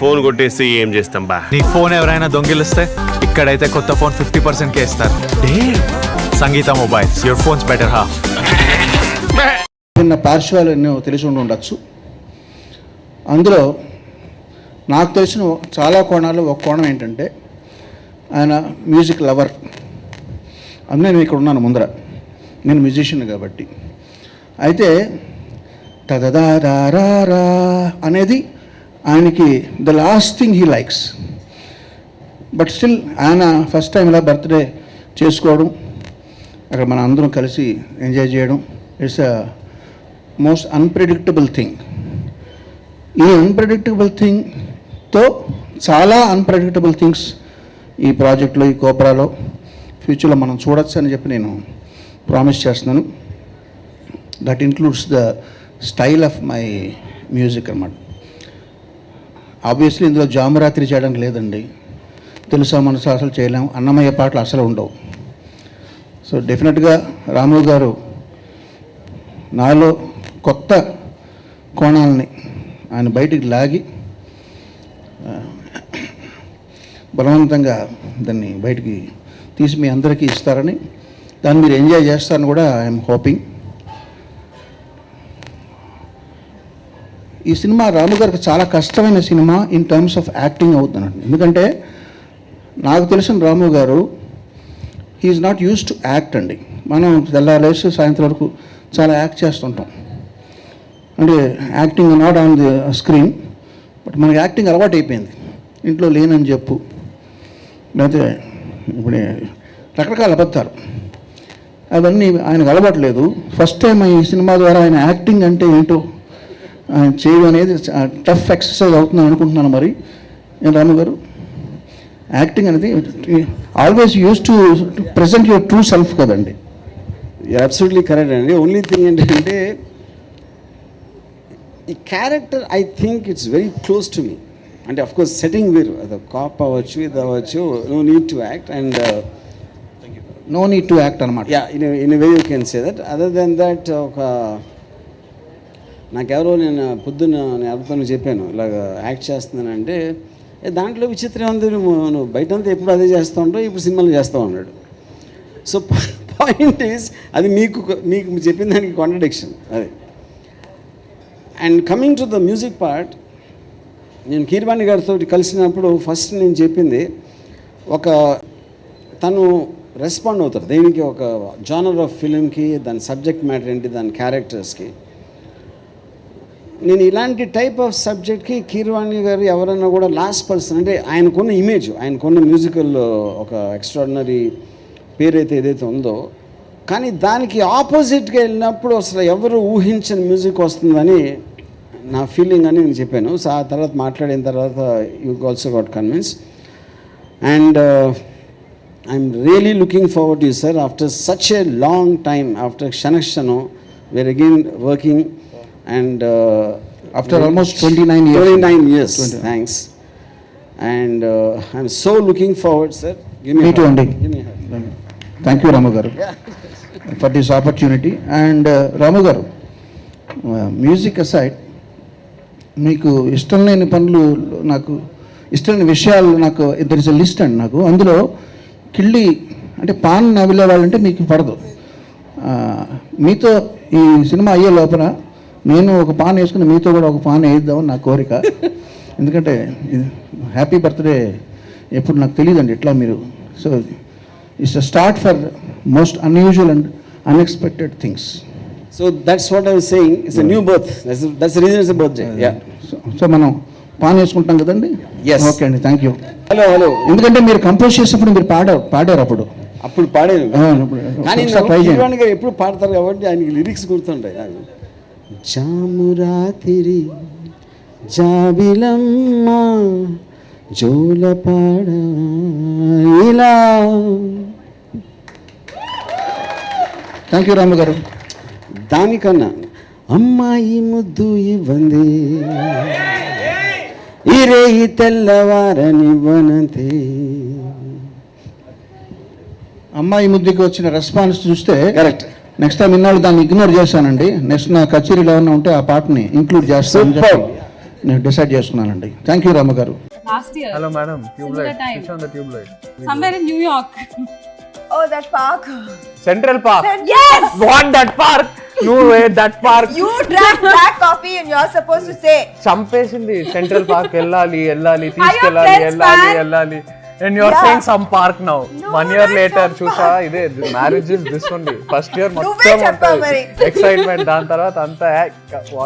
Phone కొట్టేసి ఏం చేస్తాం బా. నీ ఫోన్ ఎవరైనా దొంగిలిస్తే ఇక్కడైతే కొత్త ఫోన్ 50% కే ఇస్తారు. Sangeetha mobiles, your phones better half. చిన్న పార్శ్వాలు ఎన్నో తెలిసి ఉండొచ్చు. అందులో నాకు తెలిసిన చాలా కోణాలు ఒక కోణం ఏంటంటే ఆయన మ్యూజిక్ లవర్. అందులో నేను ఇక్కడ ఉన్నాను ముందర, నేను మ్యూజిషియన్ కాబట్టి. అయితే తదదారారా అనేది ఆయనకి the last thing he likes. But still ఆయన ఫస్ట్ టైం ఇలా బర్త్డే చేసుకోవడం, అక్కడ మన అందరం కలిసి ఎంజాయ్ చేయడం, it's a most unpredictable thing. ఈ అన్ప్రెడిక్టబుల్ థింగ్తో చాలా అన్ప్రెడిక్టబుల్ థింగ్స్ ఈ ప్రాజెక్ట్లో, ఈ కోపరాలో ఫ్యూచర్లో మనం చూడొచ్చు అని చెప్పి నేను ప్రామిస్ చేస్తున్నాను. That includes the style of my music అన్నమాట. ఆబ్వియస్లీ ఇందులో జామురాత్రి చేయడానికి లేదండి, తెలుసా మనసు అసలు చేయలేము, అన్నమయ్య పాటలు అసలు ఉండవు. సో డెఫినెట్గా రాము గారు నాలో కొత్త కోణాలని ఆయన బయటికి లాగి బలవంతంగా దాన్ని బయటికి తీసి మీ అందరికీ ఇస్తారని, దాన్ని మీరు ఎంజాయ్ చేస్తారని కూడా ఐఎమ్ హోపింగ్. ఈ సినిమా రాము గారికి చాలా కష్టమైన cinema in terms of acting అవుతున్నాడు. ఎందుకంటే నాకు తెలిసిన Ramu garu he's not used to act అండి. మనం తెల్లారేసి సాయంత్రం వరకు చాలా యాక్ట్ చేస్తుంటాం, అంటే acting not on the screen, but మనకి యాక్టింగ్ అలవాటు అయిపోయింది. ఇంట్లో లేనని చెప్పు, లేకపోతే ఇప్పుడు రకరకాల అబద్ధాలు, అవన్నీ ఆయనకు అలవాట్లేదు. ఫస్ట్ టైం ఈ సినిమా ద్వారా ఆయన యాక్టింగ్ అంటే ఏంటో ఆయన చేయడం అనేది టఫ్ ఎక్సర్సైజ్ అవుతుందని అనుకుంటున్నాను. మరి రాము గారు యాక్టింగ్ అనేది always use to present your true self కదండి. అబ్సల్యూట్లీ కరెక్ట్ అండి. ఓన్లీ థింగ్ ఏంటంటే ఈ character I think it's very close to me. అంటే అఫ్కోర్స్ సెట్టింగ్ వేరు, అది కాప్ అవ్వచ్చు, ఇది అవ్వచ్చు, no need to act and no need to act అనమాట. Yeah, in way you can say that. Other than that నాకెవరో నేను పొద్దున్న ఎవరితో చెప్పాను ఇలాగ యాక్ట్ చేస్తున్నానంటే, దాంట్లో విచిత్రం ఉంది, నువ్వు బయటంతా ఎప్పుడు అదే చేస్తూ ఉంటావు, ఇప్పుడు సినిమాలు చేస్తావు అన్నాడు. సో పాయింట్ ఈజ్ అది మీకు చెప్పిన దానికి కాంట్రడిక్షన్ అది. And coming to the music part, నేను కీరవాణి గారితో కలిసినప్పుడు ఫస్ట్ నేను చెప్పింది, తను రెస్పాండ్ అవుతారు దేనికి, ఒక జానర్ ఆఫ్ ఫిలింకి, దాని సబ్జెక్ట్ మ్యాటర్ ఏంటి, దాని క్యారెక్టర్స్కి. నేను ఇలాంటి టైప్ ఆఫ్ సబ్జెక్ట్కి కీరవాణి గారు ఎవరన్నా కూడా లాస్ట్ పర్సన్, అంటే ఆయనకున్న ఇమేజ్, ఆయనకున్న మ్యూజికల్ ఒక ఎక్స్ట్రాడినరీ పేరైతే ఏదైతే ఉందో, కానీ దానికి ఆపోజిట్గా వెళ్ళినప్పుడు అసలు ఎవరు ఊహించని మ్యూజిక్ వస్తుందని నా ఫీలింగ్ అని నేను చెప్పాను. సో ఆ తర్వాత మాట్లాడిన తర్వాత you also got convince. And I'm really looking forward to you sir after such a long time, after క్షణక్షణం we're again working and after almost 29 years. Thanks. And I'm so looking forward, sir. Me too, Andy. Give me a hug. Thank you, Ramu garu, for this opportunity. And Ramu garu, music aside, మీకు ఇష్టం లేని పనులు, నాకు ఇష్టం లేని విషయాలు, నాకు there is a list అండి. నాకు అందులో కిళ్ళి అంటే పాన్ నవ్విలే వాళ్ళంటే మీకు పడదు. మీతో ఈ సినిమా అయ్యే లోపల నేను ఒక పాన్ వేసుకుని మీతో కూడా ఒక పాన్ వేద్దామని నా కోరిక. ఎందుకంటే హ్యాపీ బర్త్డే ఎప్పుడు నాకు తెలియదండి ఎట్లా మీరు. So it's a start for most unusual and unexpected things. So that's what I was saying. It's a new birth. That's the reason it's a birthday. Yeah. So మనం పాన్ వేసుకుంటాం కదండి. Yes. Okay అండి, thank you. Hello. ఎందుకంటే మీరు compose చేసినప్పుడు మీరు పాడారు అప్పుడు పాడాను, కానీ కీరవాణి గారు ఎప్పుడు పాడతారు కాబట్టి ఆయనకి లిరిక్స్ గుర్తుంటాయి నాకు. జామురాతిరి జాబిలమ్మ జోలపాడ ఇలా. థ్యాంక్ యూ రాము గారు. దానికన్నా అమ్మాయి ముద్దు ఇవ్వంది, ఈ రేయి తెల్లవారనివ్వనంతే. అమ్మాయి ముద్దుకి వచ్చిన రెస్పాన్స్ చూస్తే కరెక్ట్. నెక్స్ట్ టైం ఇన్నాళ్ళు దాన్ని ఇగ్నోర్ చేశానండి. నెక్స్ట్ నా కచేరీలో ఏమన్నా ఉంటే ఆ పాటని ఇంక్లూడ్ చేస్తాను. నేను డిసైడ్ చేసుకున్నానండి. Thank you Ramu garu. Last year. Hello madam, Similar time. Switch on the tube light. Somewhere in New York. Oh, that park. Central park. Yes! What that park? No way, that park. You drank black coffee and you're supposed to say. చంపేసింది. Central park వెళ్ళాలి friends, తీసుకెళ్ళాలి. And you're Yeah. saying some park now. No, 1 year that's later some చూసా ఇదే marriage is this only. First year నువ్వే మొత్తం చెప్పావు మరి. Excitement, దాని తర్వాత అంతా